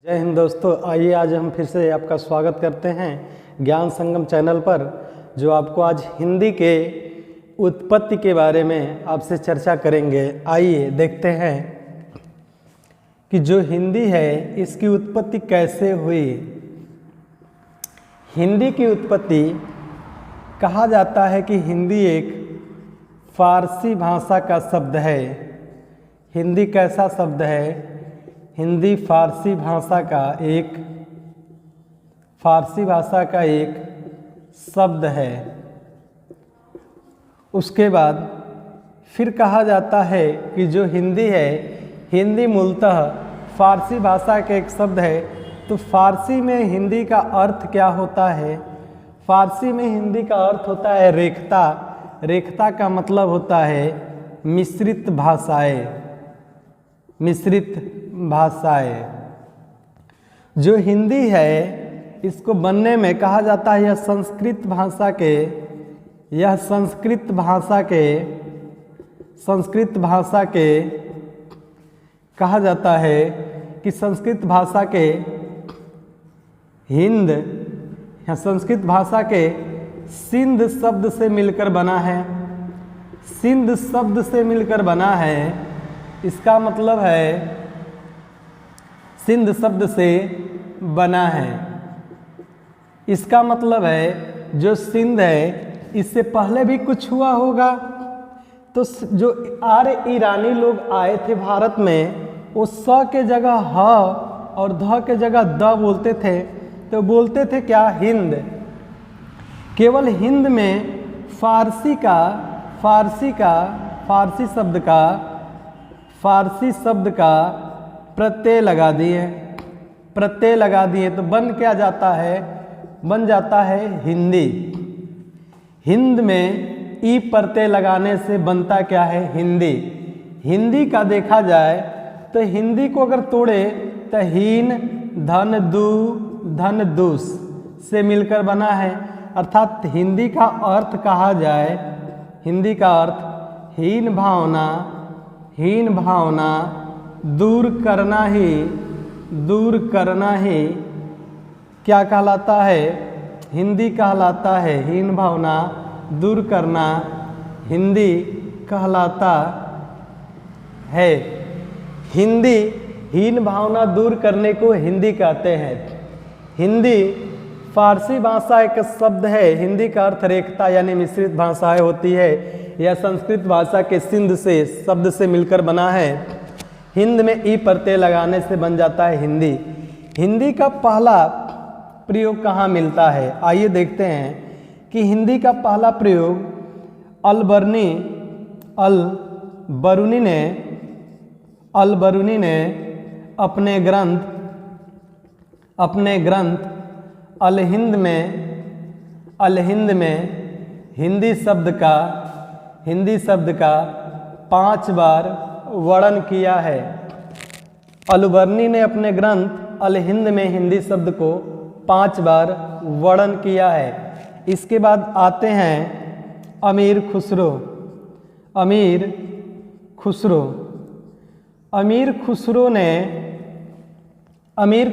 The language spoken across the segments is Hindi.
जय हिंद दोस्तों, आइए आज हम फिर से आपका स्वागत करते हैं ज्ञान संगम चैनल पर, जो आपको आज हिंदी के उत्पत्ति के बारे में आपसे चर्चा करेंगे। आइए देखते हैं कि जो हिंदी है इसकी उत्पत्ति कैसे हुई। हिंदी की उत्पत्ति कहा जाता है कि हिंदी एक फारसी भाषा का शब्द है। हिंदी कैसा शब्द है? हिंदी फारसी भाषा का एक शब्द है। उसके बाद फिर कहा जाता है कि जो हिंदी है, हिंदी मूलतः फारसी भाषा का एक शब्द है। तो फारसी में हिंदी का अर्थ क्या होता है? फारसी में हिंदी का अर्थ होता है रेखता। रेखता का मतलब होता है मिश्रित भाषाएं। जो हिंदी है इसको बनने में कहा जाता है यह संस्कृत भाषा के कहा जाता है कि संस्कृत भाषा के सिंध शब्द से मिलकर बना है। सिंध शब्द से मिलकर बना है, इसका मतलब है सिंध शब्द से बना है। इसका मतलब है जो सिंध है इससे पहले भी कुछ हुआ होगा। तो जो आर्य ईरानी लोग आए थे भारत में, वो स के जगह ह और ध के जगह द बोलते थे। तो बोलते थे क्या? हिंद। केवल हिंद में फारसी शब्द का प्रत्यय लगा दिए तो बन क्या जाता है? बन जाता है हिंदी। हिंद में ई प्रत्यय लगाने से बनता क्या है? हिंदी। हिंदी का देखा जाए तो हिंदी को अगर तोड़े तो हीन धन दू धन दूस से मिलकर बना है। अर्थात हिंदी का अर्थ कहा जाए, हिंदी का अर्थ हीन भावना दूर करना ही क्या कहलाता है? हिंदी कहलाता है। हीन भावना दूर करना हिंदी कहलाता है। हिंदी हीन भावना दूर करने को हिंदी कहते हैं। हिंदी फारसी भाषा एक शब्द है। हिंदी का अर्थ रेखता यानी मिश्रित भाषाएं होती है। यह संस्कृत भाषा के सिंध से शब्द से मिलकर बना है। हिंद में ई प्रत्यय लगाने से बन जाता है हिंदी। हिंदी का पहला प्रयोग कहाँ मिलता है? आइए देखते हैं कि हिंदी का पहला प्रयोग अल बरूनी ने अपने ग्रंथ अलहिंद में हिंदी शब्द का 5 बार वर्णन किया है। अलबरनी ने अपने ग्रंथ अलहिंद में हिंदी शब्द को 5 बार वर्णन किया है। इसके बाद आते हैं अमीर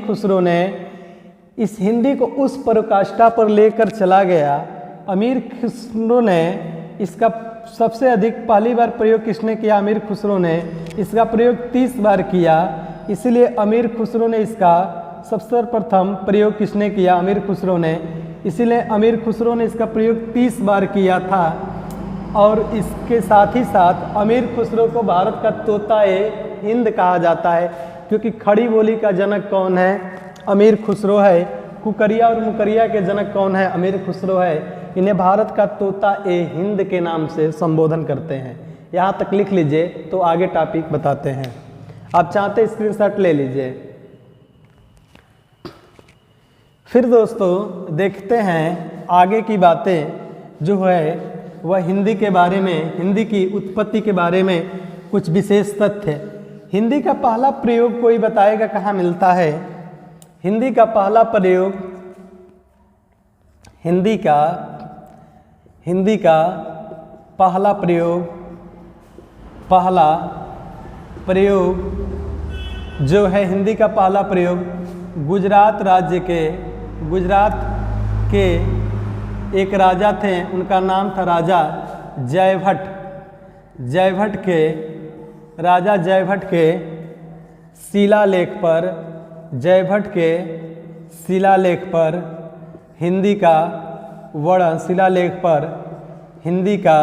खुसरो ने इस हिंदी को उस पराकाष्ठा पर लेकर चला गया। अमीर खुसरो ने इसका सबसे अधिक पहली बार प्रयोग किसने किया? अमीर खुसरो ने। इसका प्रयोग 30 बार किया। इसलिए अमीर खुसरो ने इसका सबसे प्रथम प्रयोग किसने किया? अमीर खुसरो ने। इसलिए अमीर खुसरो ने इसका प्रयोग 30 बार किया था। और इसके साथ ही साथ अमीर खुसरो को भारत का तोता-ए-हिंद कहा जाता है, क्योंकि खड़ी बोली का जनक कौन है? अमीर खुसरो है। कुकरिया और मुकरिया के जनक कौन है? अमीर खुसरो है। इन्हें भारत का तोता-ए-हिंद के नाम से संबोधन करते हैं। यहाँ तक लिख लीजिए, तो आगे टॉपिक बताते हैं। आप चाहते स्क्रीनशॉट ले लीजिए। फिर दोस्तों देखते हैं आगे की बातें जो है वह हिंदी के बारे में, हिंदी की उत्पत्ति के बारे में कुछ विशेष तथ्य। हिंदी का पहला प्रयोग कोई बताएगा कहाँ मिलता है? हिंदी का पहला प्रयोग जो है हिंदी का पहला प्रयोग गुजरात राज्य के, गुजरात के एक राजा थे, उनका नाम था राजा जयभट्ट। जयभट्ट के, राजा जयभट्ट के शिलालेख पर, जयभट्ट के शिलालेख पर हिंदी का वर्णन, शिलालेख पर हिंदी का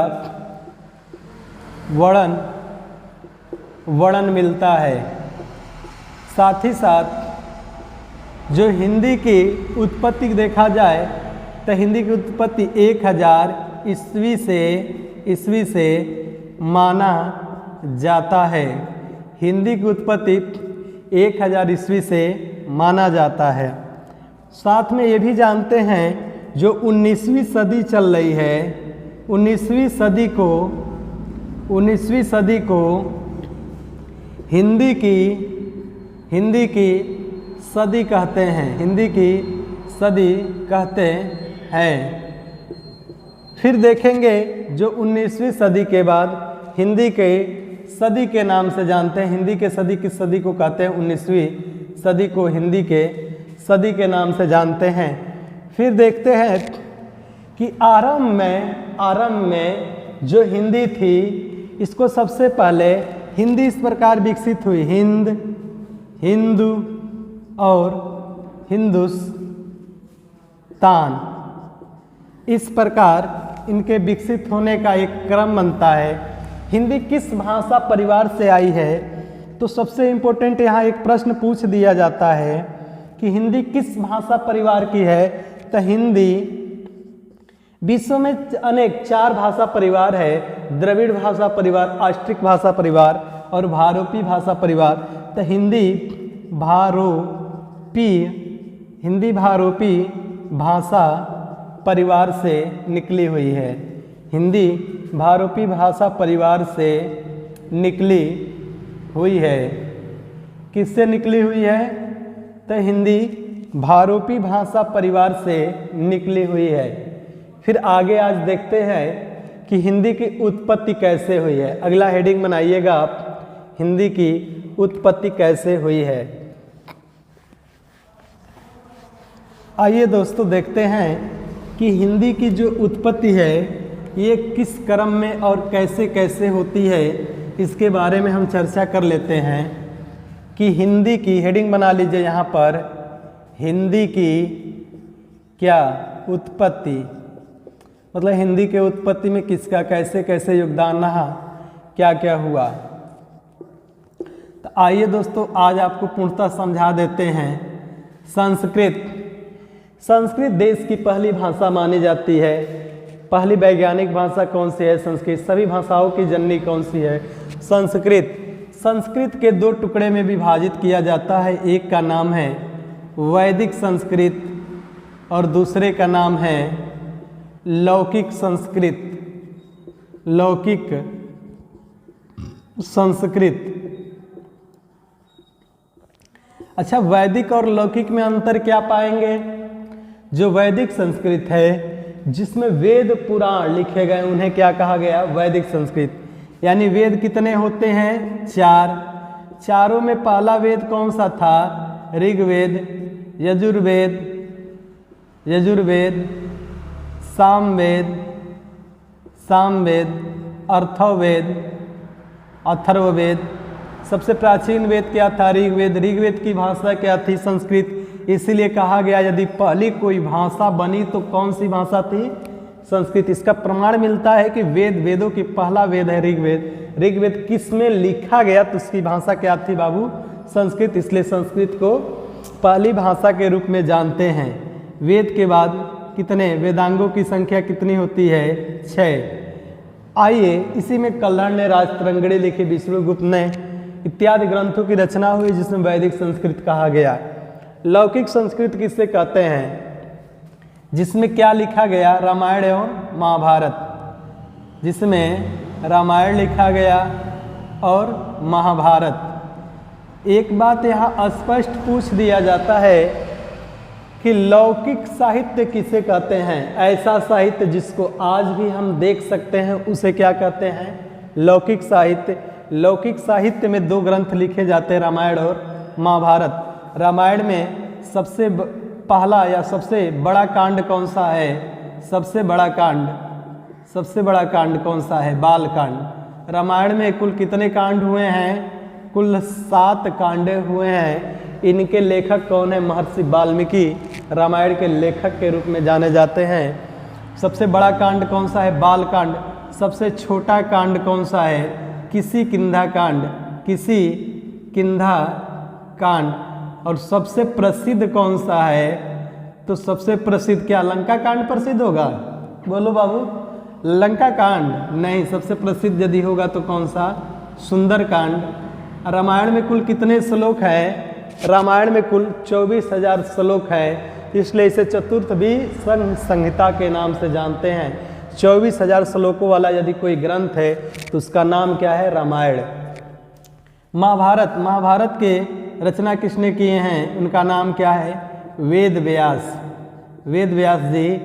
वर्णन मिलता है। साथ ही साथ जो हिंदी की उत्पत्ति देखा जाए तो हिंदी की उत्पत्ति 1000 ईस्वी से माना जाता है। हिंदी की उत्पत्ति 1000 ईस्वी से माना जाता है। साथ में ये भी जानते हैं जो 19वीं सदी चल रही है, 19वीं सदी को हिंदी की सदी कहते हैं, हिंदी की सदी कहते हैं। फिर देखेंगे जो 19वीं सदी के बाद हिंदी के सदी के नाम से जानते हैं। हिंदी के सदी किस सदी को कहते हैं? 19वीं सदी को हिंदी के सदी के नाम से जानते हैं। फिर देखते हैं कि आरंभ में जो हिंदी थी, इसको सबसे पहले हिंदी इस प्रकार विकसित हुई, हिंद, हिंदू और हिंदुस्तान, इस प्रकार इनके विकसित होने का एक क्रम बनता है। हिंदी किस भाषा परिवार से आई है? तो सबसे इम्पोर्टेंट यहाँ एक प्रश्न पूछ दिया जाता है कि हिंदी किस भाषा परिवार की है। तो हिंदी विश्व में अनेक 4 भाषा परिवार है, द्रविड़ भाषा परिवार, ऑस्ट्रिक भाषा परिवार और भारोपी भाषा परिवार। तो हिंदी भारोपी भाषा परिवार से निकली हुई है। हिंदी भारोपी भाषा परिवार से निकली हुई है। किससे निकली हुई है? तो हिंदी भारोपी भाषा परिवार से निकली हुई है। फिर आगे आज देखते हैं कि हिंदी की उत्पत्ति कैसे हुई है। अगला हेडिंग बनाइएगा आप, हिंदी की उत्पत्ति कैसे हुई है। आइए दोस्तों देखते हैं कि हिंदी की जो उत्पत्ति है ये किस क्रम में और कैसे कैसे होती है, इसके बारे में हम चर्चा कर लेते हैं। कि हिंदी की हेडिंग बना लीजिए यहाँ पर, हिंदी की क्या उत्पत्ति, मतलब हिंदी के उत्पत्ति में किसका कैसे कैसे योगदान रहा, क्या क्या हुआ। तो आइए दोस्तों आज आपको पूर्णतः समझा देते हैं। संस्कृत देश की पहली भाषा मानी जाती है। पहली वैज्ञानिक भाषा कौन सी है? संस्कृत। सभी भाषाओं की जननी कौन सी है? संस्कृत। संस्कृत के 2 टुकड़े में विभाजित किया जाता है। एक का नाम है वैदिक संस्कृत और दूसरे का नाम है लौकिक संस्कृत। लौकिक संस्कृत। अच्छा, वैदिक और लौकिक में अंतर क्या पाएंगे? जो वैदिक संस्कृत है जिसमें वेद पुराण लिखे गए उन्हें क्या कहा गया? वैदिक संस्कृत। यानी वेद कितने होते हैं? 4। चारों में पहला वेद कौन सा था? ऋग्वेद, यजुर्वेद, सामवेद, अथर्ववेद। सबसे प्राचीन वेद क्या था? ऋग्वेद। ऋग्वेद की भाषा क्या थी? संस्कृत। इसीलिए कहा गया यदि पहली कोई भाषा बनी तो कौन सी भाषा थी? संस्कृत। इसका प्रमाण मिलता है कि वेदों की पहला वेद है ऋग्वेद। ऋग्वेद किस में लिखा गया तो उसकी भाषा क्या थी बाबू? संस्कृत। इसलिए संस्कृत को पहली भाषा के रूप में जानते हैं। वेद के बाद कितने वेदांगों की संख्या कितनी होती है? 6। आइए इसी में कल्हड़ ने, राजतरंगिणी लिखी, विष्णुगुप्त ने इत्यादि ग्रंथों की रचना हुई जिसमें वैदिक संस्कृत कहा गया। लौकिक संस्कृत किससे कहते हैं? जिसमें क्या लिखा गया? रामायण एवं महाभारत, जिसमें रामायण लिखा गया और महाभारत। एक बात यहाँ स्पष्ट पूछ दिया जाता है कि लौकिक साहित्य किसे कहते हैं? ऐसा साहित्य जिसको आज भी हम देख सकते हैं उसे क्या कहते हैं? लौकिक साहित्य। लौकिक साहित्य में 2 ग्रंथ लिखे जाते हैं, रामायण और महाभारत। रामायण में सबसे पहला या सबसे बड़ा कांड कौन सा है? सबसे बड़ा कांड कौन सा है? बाल कांड। रामायण में कुल कितने कांड हुए हैं? कुल 7 कांड हुए हैं। इनके लेखक कौन है? महर्षि वाल्मीकि रामायण के लेखक के रूप में जाने जाते हैं। सबसे बड़ा कांड कौन सा है? बाल कांड। सबसे छोटा कांड कौन सा है? किष्किंधा कांड। और सबसे प्रसिद्ध कौन सा है? तो सबसे प्रसिद्ध क्या लंका कांड प्रसिद्ध होगा? बोलो बाबू, लंका कांड नहीं, सबसे प्रसिद्ध यदि होगा तो कौन सा? सुंदर कांड। रामायण में कुल कितने श्लोक हैं? रामायण में कुल 24,000 श्लोक है, इसलिए इसे चतुर्थ भी संहिता के नाम से जानते हैं। 24,000 श्लोकों वाला यदि कोई ग्रंथ है तो उसका नाम क्या है? रामायण। महाभारत के रचना किसने किए हैं? उनका नाम क्या है? वेद व्यास जी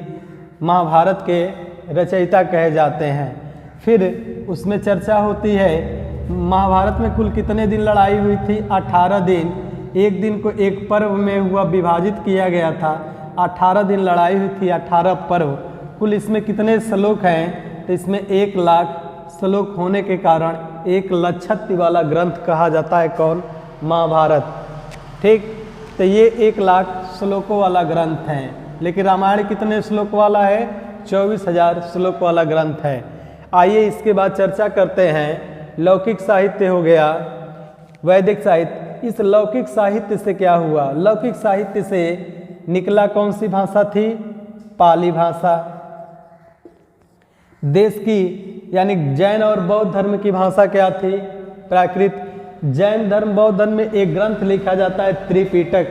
महाभारत के रचयिता कहे जाते हैं। फिर उसमें चर्चा होती है महाभारत में कुल कितने दिन लड़ाई हुई थी? 18 दिन। एक दिन को एक पर्व में हुआ विभाजित किया गया था। 18 दिन लड़ाई हुई थी, 18 पर्व। कुल इसमें कितने श्लोक हैं? तो इसमें 1 लाख श्लोक होने के कारण 1 लक्षत्ति वाला ग्रंथ कहा जाता है। कौन? महाभारत। ठीक, तो ये 1 लाख श्लोकों वाला ग्रंथ है। लेकिन रामायण कितने श्लोक वाला है? 24,000 श्लोक वाला ग्रंथ है। आइए इसके बाद चर्चा करते हैं। लौकिक साहित्य हो गया, वैदिक साहित्य। इस लौकिक साहित्य से क्या हुआ? लौकिक साहित्य से निकला कौन सी भाषा थी? पाली भाषा। देश की यानी जैन और बौद्ध धर्म की भाषा क्या थी? प्राकृत। जैन धर्म बौद्ध धर्म में एक ग्रंथ लिखा जाता है त्रिपिटक,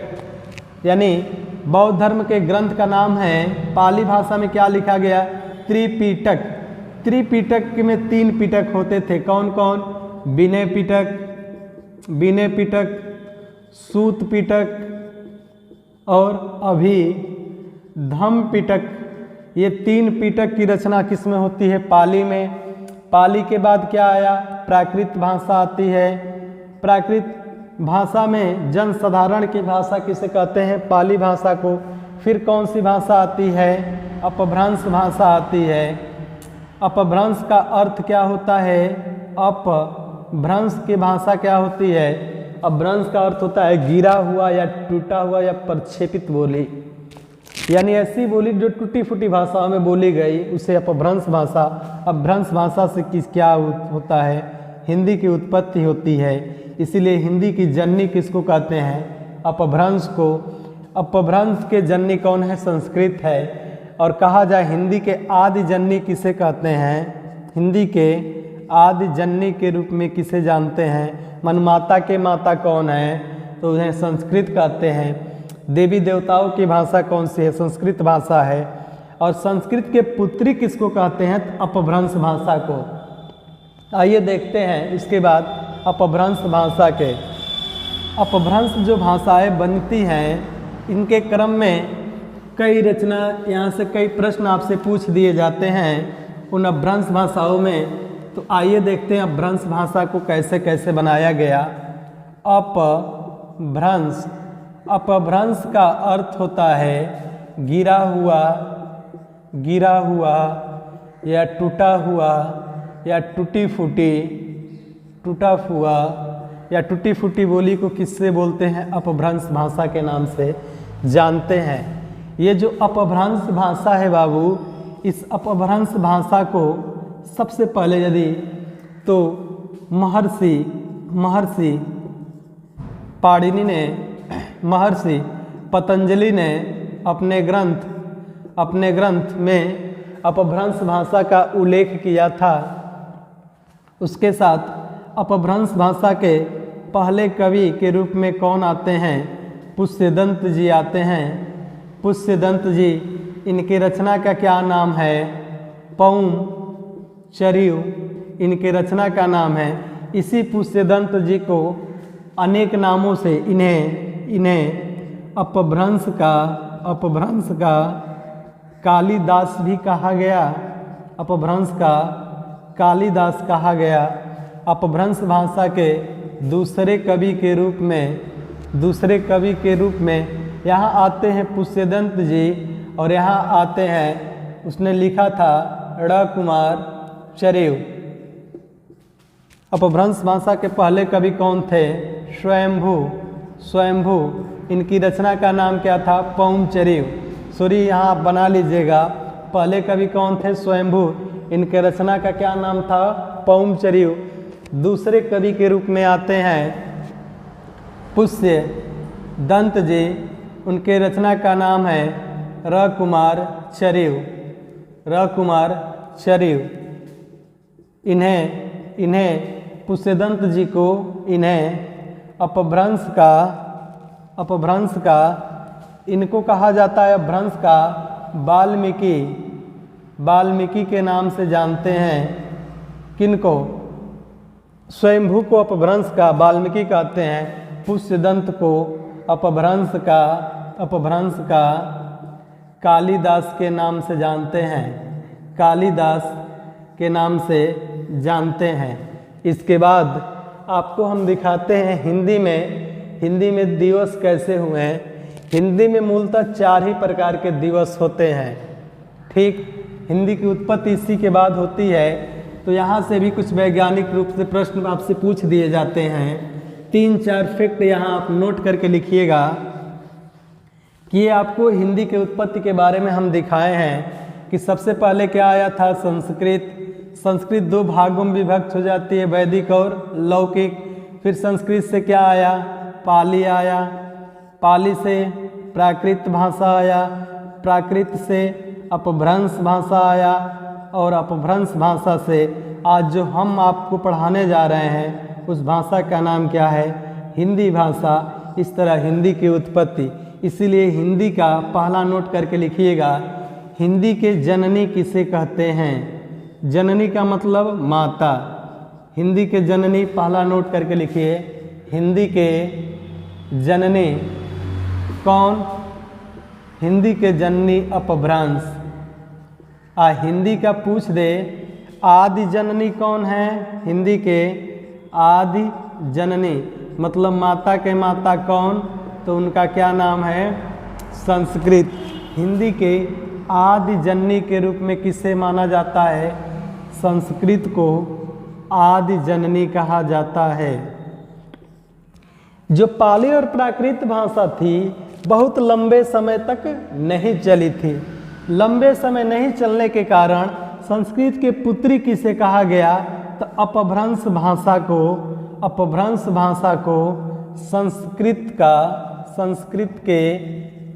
यानी बौद्ध धर्म के ग्रंथ का नाम है, पाली भाषा में क्या लिखा गया? त्रिपिटक। त्रिपिटक में 3 पिटक होते थे। कौन कौन? विनय पिटक, सूत पिटक और अभिधम्म पिटक। ये 3 पिटक की रचना किस में होती है? पाली में। पाली के बाद क्या आया? प्राकृत भाषा आती है। प्राकृत भाषा में जन साधारण की भाषा किसे कहते हैं? पाली भाषा को। फिर कौन सी भाषा आती है? अपभ्रंश भाषा आती है। अपभ्रंश का अर्थ क्या होता है? अपभ्रंश की भाषा क्या होती है? अपभ्रंश का अर्थ होता है गिरा हुआ या टूटा हुआ या प्रक्षेपित बोली, यानी ऐसी बोली जो टूटी फूटी भाषाओं में बोली गई, उसे अपभ्रंश भाषा। अपभ्रंश भाषा से क्या होता है? हिंदी की उत्पत्ति होती है। इसीलिए हिंदी की जननी किसको कहते हैं? अपभ्रंश को। अपभ्रंश के जननी कौन है? संस्कृत है। और कहा जाए हिंदी के आदि जननी किसे कहते हैं? हिंदी के आदि जननी के रूप में किसे जानते हैं? मनमाता के माता कौन है? तो उन्हें संस्कृत कहते हैं। देवी देवताओं की भाषा कौन सी है? संस्कृत भाषा है। और संस्कृत के पुत्री किसको कहते हैं? अपभ्रंश भाषा को। आइए देखते हैं इसके बाद अपभ्रंश भाषा के। अपभ्रंश जो भाषाएं बनती हैं, इनके क्रम में कई रचना, यहाँ से कई प्रश्न आपसे पूछ दिए जाते हैं उन अपभ्रंश भाषाओं में। तो आइए देखते हैं अपभ्रंश भाषा को कैसे कैसे बनाया गया। अपभ्रंश। अपभ्रंश का अर्थ होता है गिरा हुआ या टूटा हुआ या टूटी फूटी बोली को किससे बोलते हैं? अपभ्रंश भाषा के नाम से जानते हैं। ये जो अपभ्रंश भाषा है बाबू, इस अपभ्रंश भाषा को सबसे पहले यदि तो महर्षि पाणिनि ने, महर्षि पतंजलि ने अपने ग्रंथ में अपभ्रंश भाषा का उल्लेख किया था। उसके साथ अपभ्रंश भाषा के पहले कवि के रूप में कौन आते हैं? पुष्यदंत जी आते हैं। पुष्यदंत जी, इनकी रचना का क्या नाम है? पौम चरियु इनके रचना का नाम है। इसी पुष्यदंत जी को अनेक नामों से इन्हें अपभ्रंश का कालिदास भी कहा गया। अपभ्रंश का कालिदास कहा गया। अपभ्रंश भाषा के दूसरे कवि के रूप में यहाँ आते हैं पुष्यदंत जी और यहाँ आते हैं, उसने लिखा था ड़ कुमार चरिव। अपभ्रंश भाषा के पहले कवि कौन थे? स्वयंभू। स्वयंभू, इनकी रचना का नाम क्या था? पौमचरिव। सॉरी, यहाँ आप बना लीजिएगा, पहले कवि कौन थे? स्वयंभू, इनके रचना का क्या नाम था? पौमचरिव। दूसरे कवि के रूप में आते हैं पुष्य दंत जी, उनके रचना का नाम है र कुमार चरिव। र कुमार चरिव। इन्हें पुष्यदंत जी को इन्हें अपभ्रंश का इनको कहा जाता है अपभ्रंश का वाल्मीकि के नाम से जानते हैं। किनको? स्वयंभू को अपभ्रंश का वाल्मीकि कहते हैं, पुष्यदंत को अपभ्रंश का कालिदास के नाम से जानते हैं। कालिदास के नाम से जानते हैं। इसके बाद आपको हम दिखाते हैं हिंदी में दिवस कैसे हुए हैं। हिंदी में मूलतः 4 ही प्रकार के दिवस होते हैं। ठीक, हिंदी की उत्पत्ति इसी के बाद होती है। तो यहाँ से भी कुछ वैज्ञानिक रूप से प्रश्न आपसे पूछ दिए जाते हैं। 3-4 फैक्ट यहाँ आप नोट करके लिखिएगा कि ये आपको हिंदी के उत्पत्ति के बारे में हम दिखाए हैं कि सबसे पहले क्या आया था? संस्कृत 2 भागों में विभक्त हो जाती है, वैदिक और लौकिक। फिर संस्कृत से क्या आया? पाली आया। पाली से प्राकृत भाषा आया। प्राकृत से अपभ्रंश भाषा आया और अपभ्रंश भाषा से आज जो हम आपको पढ़ाने जा रहे हैं उस भाषा का नाम क्या है? हिंदी भाषा। इस तरह हिंदी की उत्पत्ति। इसीलिए हिंदी का पहला नोट करके लिखिएगा, हिंदी के जननी किसे कहते हैं? जननी का मतलब माता। हिंदी के जननी पहला नोट करके लिखिए, हिंदी के जननी कौन? हिंदी के जननी अपभ्रंश। हिंदी का पूछ दे आदि जननी कौन है? हिंदी के आदि जननी मतलब माता के माता कौन? तो उनका क्या नाम है? संस्कृत। हिंदी के आदि जननी के रूप में किसे माना जाता है? संस्कृत को आदि जननी कहा जाता है। जो पाली और प्राकृत भाषा थी बहुत लंबे समय तक नहीं चली थी। लंबे समय नहीं चलने के कारण संस्कृत के पुत्री किसे कहा गया? तो अपभ्रंश भाषा को संस्कृत के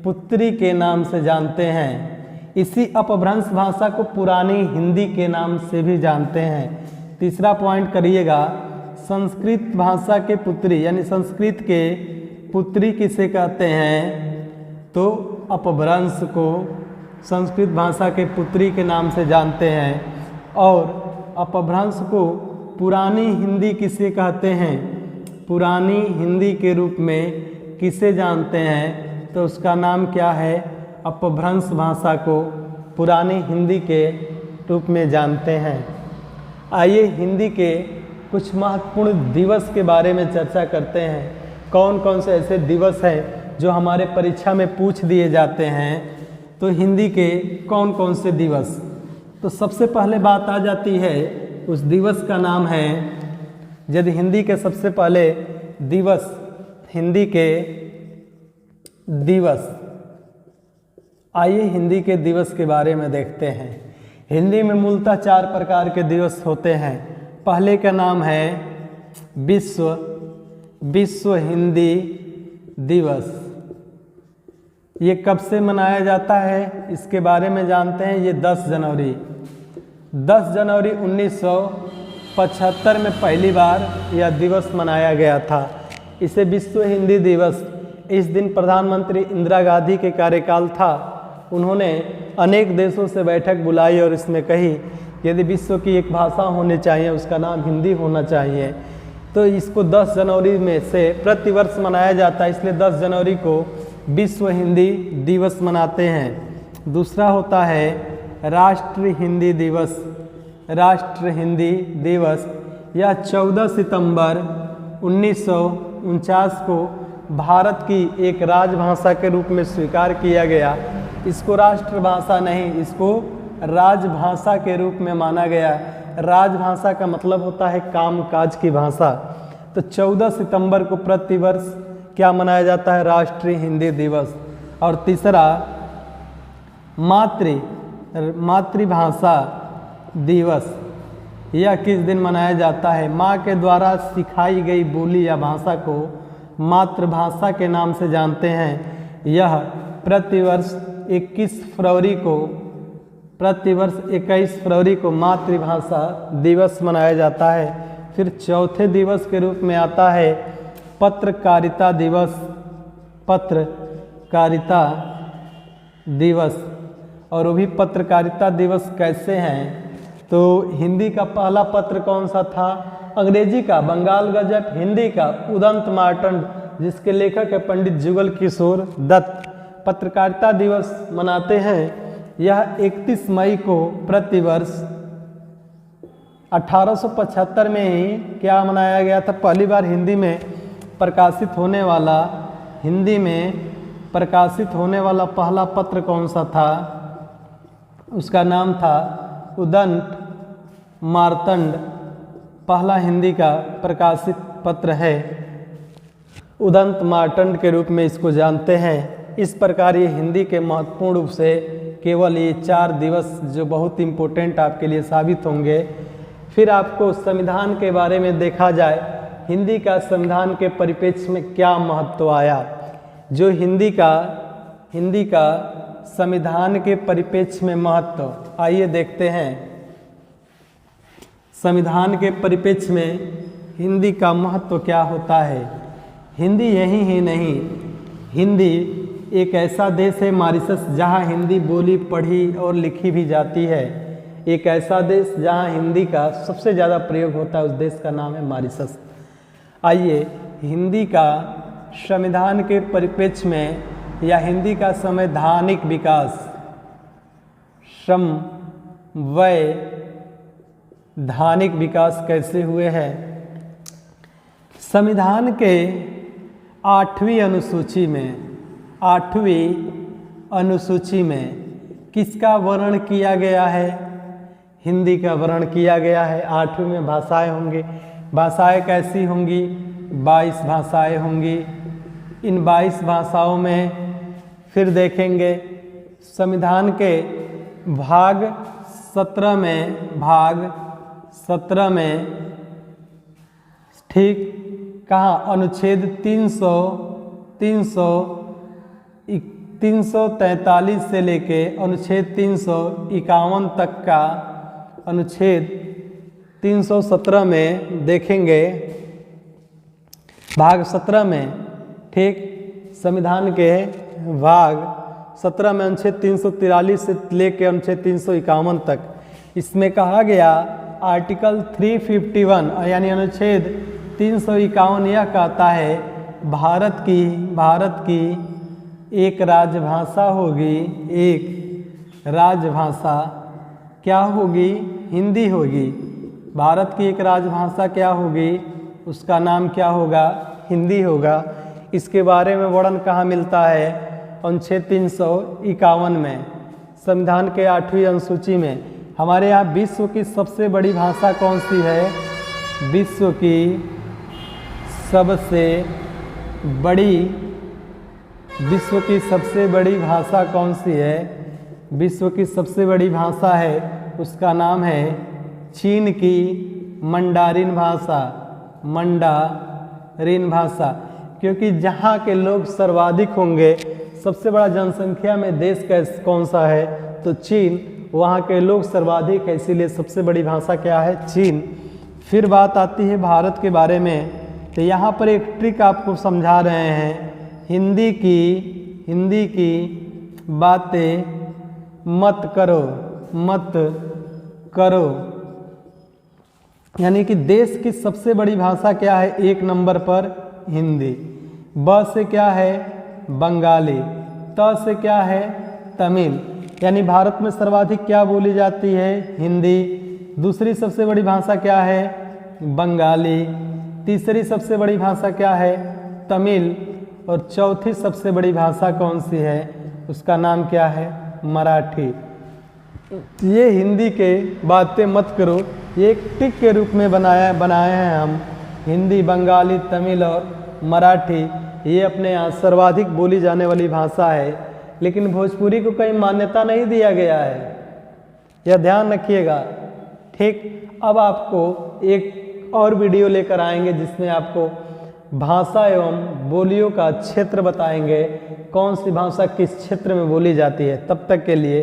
पुत्री के नाम से जानते हैं। इसी अपभ्रंश भाषा को पुरानी हिंदी के नाम से भी जानते हैं। तीसरा पॉइंट करिएगा, संस्कृत भाषा के पुत्री यानी संस्कृत के पुत्री किसे कहते हैं? तो अपभ्रंश को संस्कृत भाषा के पुत्री के नाम से जानते हैं। और अपभ्रंश को पुरानी हिंदी किसे कहते हैं? पुरानी हिंदी के रूप में किसे जानते हैं? तो उसका नाम क्या है? अपभ्रंश भाषा को पुरानी हिंदी के रूप में जानते हैं। आइए हिंदी के कुछ महत्वपूर्ण दिवस के बारे में चर्चा करते हैं। कौन कौन से ऐसे दिवस हैं जो हमारे परीक्षा में पूछ दिए जाते हैं? तो हिंदी के कौन कौन से दिवस? तो सबसे पहले बात आ जाती है, उस दिवस का नाम है, यदि हिंदी के सबसे पहले दिवस, हिंदी के दिवस, आइए हिंदी के दिवस के बारे में देखते हैं। हिंदी में मूलतः 4 प्रकार के दिवस होते हैं। पहले का नाम है विश्व हिंदी दिवस। ये कब से मनाया जाता है इसके बारे में जानते हैं। ये 10 जनवरी 1975 में पहली बार यह दिवस मनाया गया था। इसे विश्व हिंदी दिवस, इस दिन प्रधानमंत्री इंदिरा गांधी के कार्यकाल था। उन्होंने अनेक देशों से बैठक बुलाई और इसमें कही यदि विश्व की एक भाषा होनी चाहिए उसका नाम हिंदी होना चाहिए। तो इसको 10 जनवरी में से प्रतिवर्ष मनाया जाता है, इसलिए 10 जनवरी को विश्व हिंदी दिवस मनाते हैं। दूसरा होता है राष्ट्रीय हिंदी दिवस। राष्ट्रीय हिंदी दिवस यह 14 सितंबर 1949 को भारत की एक राजभाषा के रूप में स्वीकार किया गया। इसको राष्ट्रभाषा नहीं, इसको राजभाषा के रूप में माना गया। राजभाषा का मतलब होता है कामकाज की भाषा। तो 14 सितंबर को प्रतिवर्ष क्या मनाया जाता है? राष्ट्रीय हिंदी दिवस। और तीसरा मातृभाषा दिवस, यह किस दिन मनाया जाता है? माँ के द्वारा सिखाई गई बोली या भाषा को मातृभाषा के नाम से जानते हैं। यह प्रतिवर्ष 21 फरवरी को मातृभाषा दिवस मनाया जाता है। फिर चौथे दिवस के रूप में आता है पत्रकारिता दिवस। पत्रकारिता दिवस, और वो भी पत्रकारिता दिवस कैसे हैं? तो हिंदी का पहला पत्र कौन सा था? अंग्रेजी का बंगाल गजट, हिंदी का उदंत मार्तंड, जिसके लेखक है पंडित जुगल किशोर दत्त। पत्रकारिता दिवस मनाते हैं। यह 31 मई को प्रतिवर्ष 1875 में ही क्या मनाया गया था? पहली बार हिंदी में प्रकाशित होने वाला पहला पत्र कौन सा था? उसका नाम था उदंत मार्तंड। पहला हिंदी का प्रकाशित पत्र है, उदंत मार्तंड के रूप में इसको जानते हैं। इस प्रकार ये हिंदी के महत्वपूर्ण रूप से केवल ये 4 दिवस जो बहुत इम्पोर्टेंट आपके लिए साबित होंगे। फिर आपको संविधान के बारे में देखा जाए, हिंदी का संविधान के परिप्रेक्ष्य में क्या महत्व आया। जो हिंदी का संविधान के परिप्रेक्ष्य में महत्व, आइए देखते हैं। संविधान के परिप्रेक्ष्य में हिंदी का महत्व क्या होता है। हिंदी यही ही नहीं, हिंदी एक ऐसा देश है मॉरिशस जहाँ हिंदी बोली, पढ़ी और लिखी भी जाती है। एक ऐसा देश जहाँ हिंदी का सबसे ज़्यादा प्रयोग होता है, उस देश का नाम है मॉरिशस। आइए हिंदी का संविधान के परिप्रेक्ष्य में या हिंदी का संवैधानिक विकास, संवैधानिक विकास कैसे हुए हैं। संविधान के 8वीं अनुसूची में किसका वर्णन किया गया है? हिंदी का वर्णन किया गया है। 8वीं में भाषाएं होंगी। भाषाएं कैसी होंगी? 22 भाषाएं होंगी। इन 22 भाषाओं में फिर देखेंगे संविधान के भाग 17 में ठीक कहाँ अनुच्छेद 343 से लेके अनुच्छेद 351 तक का अनुच्छेद 317 में देखेंगे। भाग 17 में ठीक संविधान के भाग 17 में अनुच्छेद 343 से लेकर अनुच्छेद 351 तक, इसमें कहा गया आर्टिकल 351 यानी अनुच्छेद 351 यह कहता है भारत की एक राजभाषा होगी। एक राजभाषा क्या होगी? हिंदी होगी। भारत की एक राजभाषा क्या होगी? उसका नाम क्या होगा? हिंदी होगा। इसके बारे में वर्णन कहाँ मिलता है? अनुच्छेद 351 में, संविधान के 8वीं अनुसूची में। हमारे यहाँ विश्व की सबसे बड़ी भाषा कौन सी है? विश्व की सबसे बड़ी भाषा कौन सी है? विश्व की सबसे बड़ी भाषा है, उसका नाम है चीन की मंडारिन भाषा। क्योंकि जहाँ के लोग सर्वाधिक होंगे, सबसे बड़ा जनसंख्या में देश कौन सा है? तो चीन। वहाँ के लोग सर्वाधिक है, इसीलिए सबसे बड़ी भाषा क्या है? चीन। फिर बात आती है भारत के बारे में, तो यहाँ पर एक ट्रिक आपको समझा रहे हैं। हिंदी की बातें मत करो, यानी कि देश की सबसे बड़ी भाषा क्या है? 1 नंबर पर हिंदी। ब से क्या है? बंगाली। त से क्या है? तमिल। यानी भारत में सर्वाधिक क्या बोली जाती है? हिंदी। दूसरी सबसे बड़ी भाषा क्या है? बंगाली। तीसरी सबसे बड़ी भाषा क्या है? तमिल। और चौथी सबसे बड़ी भाषा कौन सी है, उसका नाम क्या है, मराठी। ये हिंदी के बातें मत करो, ये एक टिक के रूप में बनाए हैं हम। हिंदी, बंगाली, तमिल और मराठी ये अपने यहाँ सर्वाधिक बोली जाने वाली भाषा है, लेकिन भोजपुरी को कहीं मान्यता नहीं दिया गया है, यह ध्यान रखिएगा। ठीक, अब आपको एक और वीडियो लेकर आएंगे जिसमें आपको भाषा एवं बोलियों का क्षेत्र बताएंगे, कौन सी भाषा किस क्षेत्र में बोली जाती है। तब तक के लिए